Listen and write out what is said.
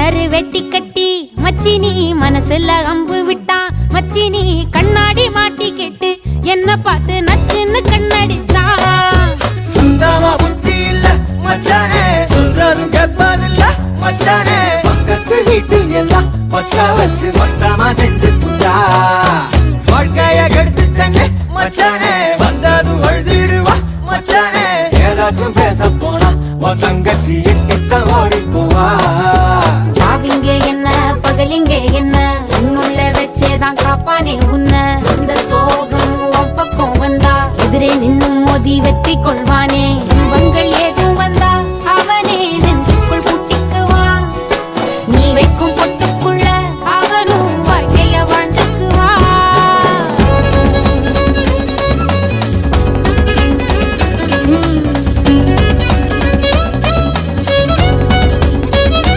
கரு வெட்டி கட்டி மச்சினி மனசுல அம்பு விட்டான். மச்சினி கண்ணாடி மாட்டி கேட்டு என்ன பார்த்து நச்சுன்னு கண்ணடிச்சான். சுந்தமா புத்தி இல்ல மச்சானே, சொல்றதும் கேட்பதில்ல மச்சானே. பக்கத்து வீட்டில் எல்லாம் பக்கா வச்சு மொத்தமா செஞ்சு புட்டா. வாழ்க்கைய கெடுத்துட்டங்க மச்சானே, வந்தது அழுதிடுவா மச்சானே. ஏதாச்சும் பேச போனா உன் தங்கச்சி எட்டித்த ஓடி போவா. சாவிங்க என்ன பகலிங்க என்ன, உன்னுள்ள வச்சேதான் காப்பானே உன்ன. இந்த சோகம் உன் பக்கம் வந்தா எதிரே நின்னு மோதி வெற்றி கொள்வான்.